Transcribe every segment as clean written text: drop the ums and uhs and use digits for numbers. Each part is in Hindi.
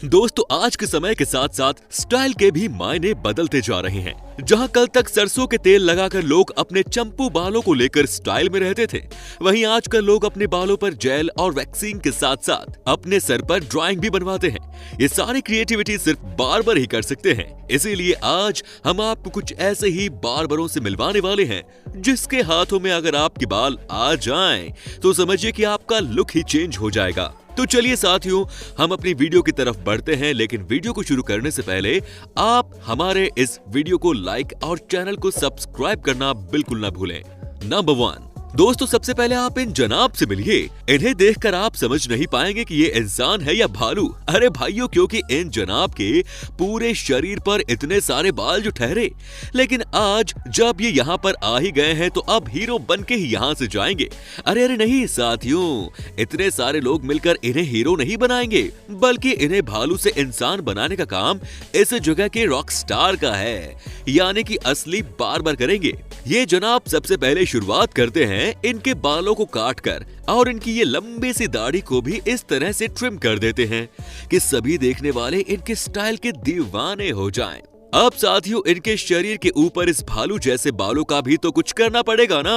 दोस्तों आज के समय के साथ साथ स्टाइल के भी मायने बदलते जा रहे हैं। जहां कल तक सरसों के तेल लगाकर लोग अपने चंपू बालों को लेकर स्टाइल में रहते थे, वहीं आजकल लोग अपने बालों पर जेल और वैक्सिंग के साथ साथ अपने सर पर ड्राइंग भी बनवाते हैं। ये सारी क्रिएटिविटी सिर्फ बार्बर ही कर सकते हैं। इसीलिए आज हम आपको कुछ ऐसे ही बार्बरों से मिलवाने वाले हैं जिसके हाथों में अगर आपके बाल आ जाएं तो समझिए कि आपका लुक ही चेंज हो जाएगा। तो चलिए साथियों, हम अपनी वीडियो की तरफ बढ़ते हैं, लेकिन वीडियो को शुरू करने से पहले आप हमारे इस वीडियो को लाइक और चैनल को सब्सक्राइब करना बिल्कुल ना भूलें। नंबर 1, दोस्तों सबसे पहले आप इन जनाब से मिलिए। इन्हें देखकर आप समझ नहीं पाएंगे कि ये इंसान है या भालू। अरे भाइयों, क्योंकि इन जनाब के पूरे शरीर पर इतने सारे बाल जो ठहरे, लेकिन आज जब ये यहाँ पर आ ही गए हैं तो अब हीरो बन के ही यहाँ से जाएंगे। अरे नहीं साथियों, इतने सारे लोग मिलकर इन्हें हीरो नहीं बनाएंगे, बल्कि इन्हें भालू से इंसान बनाने का काम इस जगह के रॉक स्टार का है, यानी कि असली बार्बर करेंगे। ये जनाब सबसे पहले शुरुआत करते हैं इनके बालों को काटकर और इनकी ये लंबी सी दाढ़ी को भी इस तरह से ट्रिम कर देते हैं कि सभी देखने वाले इनके स्टाइल के दीवाने हो जाएं। अब साथियों, इनके शरीर के ऊपर इस भालू जैसे बालों का भी तो कुछ करना पड़ेगा ना।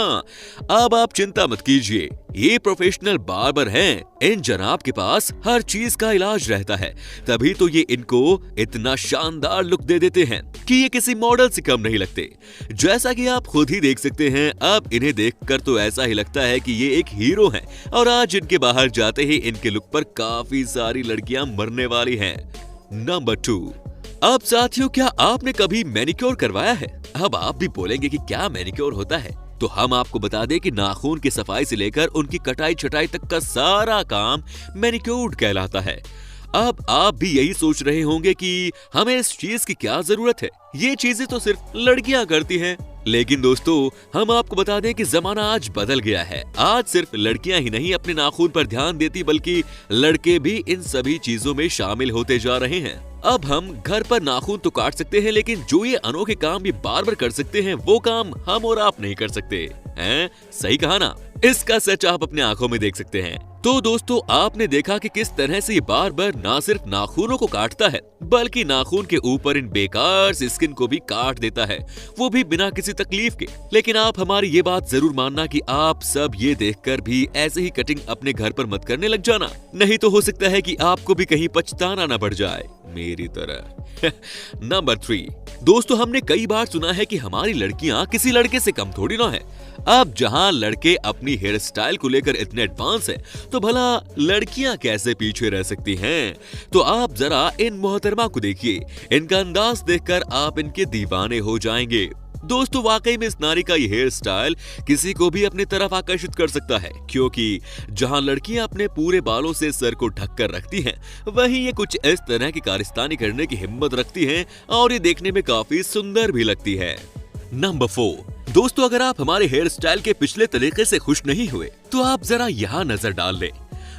अब आप चिंता मत कीजिए, ये प्रोफेशनल बार्बर हैं। इन जनाब के पास हर चीज का इलाज रहता है, तभी तो ये इनको इतना शानदार लुक दे देते हैं कि ये किसी मॉडल से कम नहीं लगते। जैसा कि आप खुद ही देख सकते हैं, अब इन्हें देखकर तो ऐसा ही लगता है कि ये एक हीरो हैं और आज इनके बाहर जाते ही इनके लुक पर काफी सारी लड़कियां मरने वाली हैं। नंबर 2, अब साथियों, क्या आपने कभी मैनिक्योर करवाया है? अब आप भी बोलेंगे कि क्या मैनिक्योर होता है, तो हम आपको बता दें कि नाखून की सफाई से लेकर उनकी कटाई छटाई तक का सारा काम मैनिक्योर कहलाता है। अब आप भी यही सोच रहे होंगे कि हमें इस चीज की क्या जरूरत है, ये चीजें तो सिर्फ लड़कियां करती हैं। लेकिन दोस्तों, हम आपको बता दें कि जमाना आज बदल गया है। आज सिर्फ लड़कियां ही नहीं अपने नाखून पर ध्यान देती, बल्कि लड़के भी इन सभी चीजों में शामिल होते जा रहे हैं। अब हम घर पर नाखून तो काट सकते हैं, लेकिन जो ये अनोखे काम ये बार्बर कर सकते हैं, वो काम हम और आप नहीं कर सकते हैं। सही कहा ना? इसका सच आप अपने आंखों में देख सकते हैं। तो दोस्तों, आपने देखा कि किस तरह से ये बार्बर ना सिर्फ नाखूनों को काटता है, बल्कि नाखून के ऊपर इन बेकार स्किन को भी काट देता है, वो भी बिना किसी तकलीफ के। लेकिन आप हमारी ये बात जरूर मानना कि आप सब ये देखकर भी ऐसे ही कटिंग अपने घर पर मत करने लग जाना, नहीं तो हो सकता है कि आपको भी कहीं पछताना न पड़ जाए मेरी तरह। नंबर 3, दोस्तों हमने कई बार सुना है कि हमारी लड़कियां किसी लड़के से कम थोड़ी ना है। अब जहां लड़के अपनी हेयर स्टाइल को लेकर इतने एडवांस हैं, तो भला लड़कियां कैसे पीछे रह सकती हैं? तो आप जरा इन मोहतरमा को देखिए, इनका अंदाज देखकर आप इनके दीवाने हो जाएंगे। दोस्तों वाकई में इस नारी का ये हेयर स्टाइल किसी को भी अपनी तरफ आकर्षित कर सकता है, क्योंकि जहां लड़कियां अपने पूरे बालों से सर को ढक कर रखती हैं, वहीं ये कुछ इस तरह की कारस्तानी करने की हिम्मत रखती हैं और ये देखने में काफी सुंदर भी लगती है। नंबर 4, दोस्तों अगर आप हमारे हेयर स्टाइल के पिछले तरीके से खुश नहीं हुए, तो आप जरा यहाँ नजर डाल लें।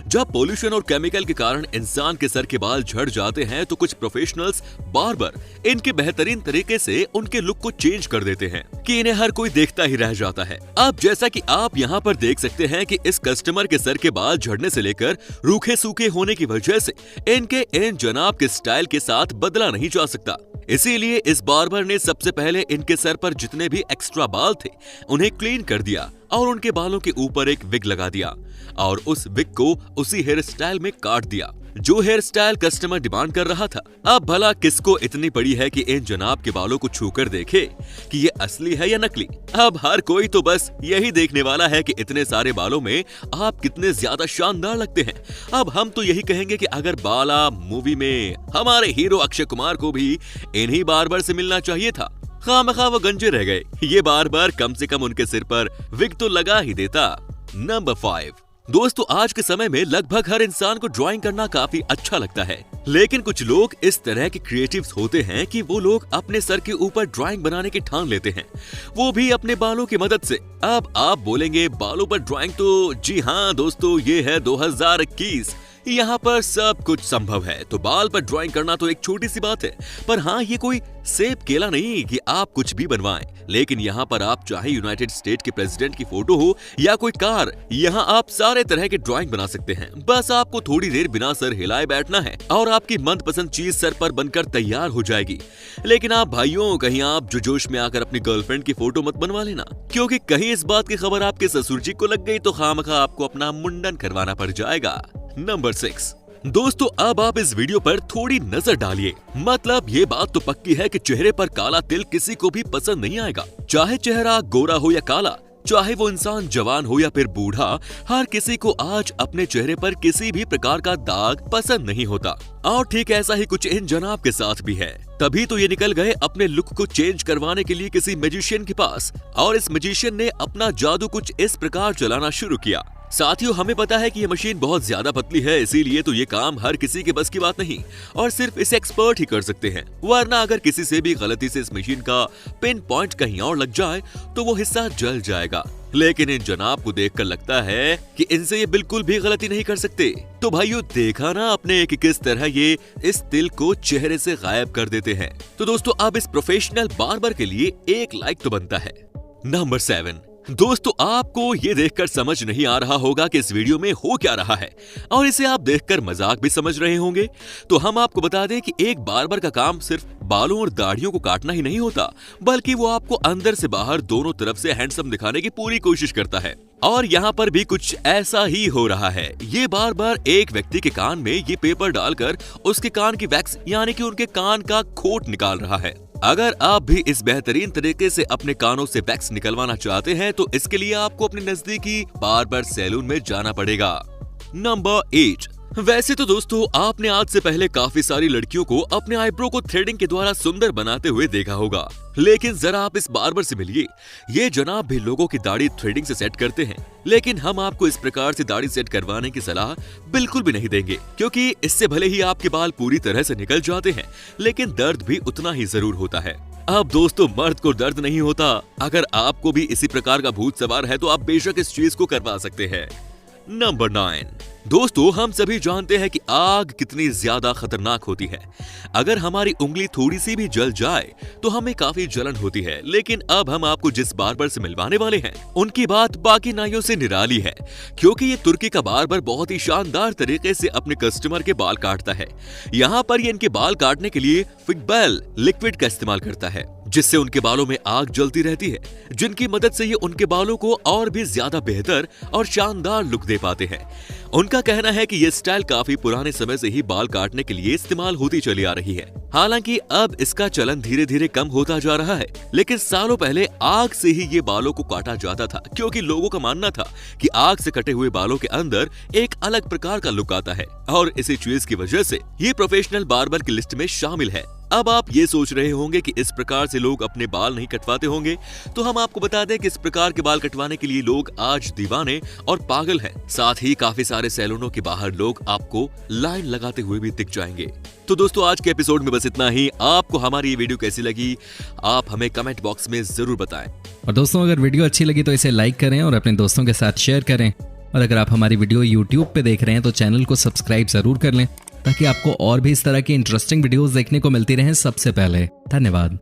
जब पोल्यूशन और केमिकल के कारण इंसान के सर के बाल झड़ जाते हैं, तो कुछ प्रोफेशनल्स बार्बर इनके बेहतरीन तरीके से उनके लुक को चेंज कर देते हैं कि इन्हें हर कोई देखता ही रह जाता है। अब जैसा कि आप यहाँ पर देख सकते हैं कि इस कस्टमर के सर के बाल झड़ने से लेकर रूखे सूखे होने की वजह से इनके इन जनाब के स्टाइल के साथ बदला नहीं जा सकता। इसीलिए इस बार्बर ने सबसे पहले इनके सर पर जितने भी एक्स्ट्रा बाल थे उन्हें क्लीन कर दिया और उनके बालों के ऊपर एक विग लगा दिया और उस विग को उसी हेयर स्टाइल में काट दिया जो हेयर स्टाइल कस्टमर डिमांड कर रहा था। अब भला किसको इतनी पड़ी है कि इन जनाब के बालों को छूकर देखे कि ये असली है या नकली? अब हर कोई तो बस यही देखने वाला है कि इतने सारे बालों में आप कितने ज्यादा शानदार लगते हैं। अब हम तो यही कहेंगे कि अगर बाला मूवी में हमारे हीरो अक्षय कुमार को भी इन्हीं बार्बर से मिलना चाहिए था। खामखा वो गंजे रह गए, ये बार्बर कम से कम उनके सिर पर विग तो लगा ही देता। नंबर 5, दोस्तों आज के समय में लगभग हर इंसान को ड्राइंग करना काफी अच्छा लगता है, लेकिन कुछ लोग इस तरह के क्रिएटिव्स होते हैं कि वो लोग अपने सर के ऊपर ड्राइंग बनाने की ठान लेते हैं, वो भी अपने बालों की मदद से। अब आप बोलेंगे बालों पर ड्राइंग, तो जी हाँ दोस्तों, ये है 2021। यहाँ पर सब कुछ संभव है। तो बाल पर ड्राइंग करना तो एक छोटी सी बात है, पर हाँ, ये कोई सेब केला नहीं कि आप कुछ भी बनवाएं। लेकिन यहाँ पर आप चाहे यूनाइटेड स्टेट के प्रेसिडेंट की फोटो हो या कोई कार, यहाँ आप सारे तरह के ड्राइंग बना सकते हैं। बस आपको थोड़ी देर बिना सर हिलाए बैठना है और आपकी मनपसंद चीज सर पर बनकर तैयार हो जाएगी। लेकिन आप भाइयों, कहीं आप जो जोश में आकर अपनी गर्लफ्रेंड की फोटो मत बनवा लेना, क्योंकि कहीं इस बात की खबर आपके ससुर जी को लग गई तो खामखा आपको अपना मुंडन करवाना पड़ जाएगा। नंबर 6। दोस्तों, अब आप इस वीडियो पर थोड़ी नजर डालिए। मतलब ये बात तो पक्की है कि चेहरे पर काला तिल किसी को भी पसंद नहीं आएगा। चाहे चेहरा गोरा हो या काला, चाहे वो इंसान जवान हो या फिर बूढ़ा, हर किसी को आज अपने चेहरे पर किसी भी प्रकार का दाग पसंद नहीं होता। और ठीक ऐसा ही कुछ इन जनाब के साथ भी है। तभी तो ये निकल गए अपने लुक को चेंज करवाने के लिए किसी मैजिशियन के पास, और इस मैजिशियन ने अपना जादू कुछ इस प्रकार चलाना शुरू किया। साथियों, हमें पता है कि ये मशीन बहुत ज्यादा पतली है, इसीलिए तो ये काम हर किसी के बस की बात नहीं और सिर्फ इसे एक्सपर्ट ही कर सकते हैं। वरना अगर किसी से भी गलती से इस मशीन का पिन पॉइंट कहीं और लग जाए तो वो हिस्सा जल जाएगा। लेकिन इन जनाब को देखकर लगता है कि इनसे ये बिल्कुल भी गलती नहीं कर सकते। तो भाइयों, देखा ना आपने कि किस तरह ये इस तिल को चेहरे से गायब कर देते हैं। तो दोस्तों, अब इस प्रोफेशनल बार्बर के लिए एक लाइक तो बनता है। नंबर 7। दोस्तों, आपको ये देखकर समझ नहीं आ रहा होगा कि इस वीडियो में हो क्या रहा है और इसे आप देखकर मजाक भी समझ रहे होंगे। तो हम आपको बता दें कि एक बार्बर का काम सिर्फ बालों और दाढ़ियों को काटना ही नहीं होता, बल्कि वो आपको अंदर से बाहर दोनों तरफ से हैंडसम दिखाने की पूरी कोशिश करता है। और यहाँ पर भी कुछ ऐसा ही हो रहा है। ये बार-बार एक व्यक्ति के कान में ये पेपर डालकर उसके कान की वैक्स यानी कि उनके कान का खोट निकाल रहा है। अगर आप भी इस बेहतरीन तरीके से अपने कानों से वैक्स निकलवाना चाहते हैं तो इसके लिए आपको अपने नजदीकी बार्बर सैलून में जाना पड़ेगा। नंबर 8। वैसे तो दोस्तों, आपने आज से पहले काफी सारी लड़कियों को अपने आईब्रो को थ्रेडिंग के द्वारा सुंदर बनाते हुए देखा होगा, लेकिन जरा आप इस बार्बर से मिलिए। ये जनाब भी लोगों की दाढ़ी थ्रेडिंग से सेट करते हैं, लेकिन हम आपको इस प्रकार से दाढ़ी सेट करवाने की सलाह बिल्कुल भी नहीं देंगे, क्योंकि इससे भले ही आपके बाल पूरी तरह से निकल जाते हैं, लेकिन दर्द भी उतना ही जरूर होता है। अब दोस्तों, मर्द को दर्द नहीं होता। अगर आपको भी इसी प्रकार का भूत सवार है तो आप बेशक इस चीज को करवा सकते हैं। नंबर 9। दोस्तों, हम सभी जानते हैं कि आग कितनी ज्यादा खतरनाक होती है। अगर हमारी उंगली थोड़ी सी भी जल जाए तो हमें काफी जलन होती है। लेकिन अब हम आपको जिस बार्बर से मिलवाने वाले हैं उनकी बात बाकी नाइयों से निराली है, क्योंकि ये तुर्की का बार्बर बहुत ही शानदार तरीके से अपने कस्टमर के बाल काटता है। यहाँ पर ये इनके बाल काटने के लिए फिकबेल लिक्विड का इस्तेमाल करता है, जिससे उनके बालों में आग जलती रहती है, जिनकी मदद से ये उनके बालों को और भी ज्यादा बेहतर और शानदार लुक दे पाते हैं। उनका कहना है कि ये स्टाइल काफी पुराने समय से ही बाल काटने के लिए इस्तेमाल होती चली आ रही है। हालांकि अब इसका चलन धीरे धीरे कम होता जा रहा है, लेकिन सालों पहले आग से ही ये बालों को काटा जाता था, क्योंकि लोगों का मानना था कि आग से कटे हुए बालों के अंदर एक अलग प्रकार का लुक आता है, और इसी चीज की वजह से ये प्रोफेशनल बार्बर की लिस्ट में शामिल है। अब आप ये सोच रहे होंगे कि इस प्रकार से लोग अपने बाल नहीं कटवाते होंगे, तो हम आपको बता दें कि इस प्रकार के बाल कटवाने के लिए लोग आज दीवाने और पागल हैं। साथ ही काफी सारे सैलूनों के बाहर लोग आपको लाइन लगाते हुए भी दिख जाएंगे। तो दोस्तों, आज के एपिसोड में बस इतना ही। आपको हमारी ये वीडियो कैसी लगी, आप हमें कमेंट बॉक्स में जरूर बताएं। और दोस्तों, अगर वीडियो अच्छी लगी तो इसे लाइक करें और अपने दोस्तों के साथ शेयर करें। और अगर आप हमारी वीडियो YouTube पे देख रहे हैं तो चैनल को सब्सक्राइब जरूर कर लें, ताकि आपको और भी इस तरह की इंटरेस्टिंग वीडियोस देखने को मिलती रहें सबसे पहले। धन्यवाद।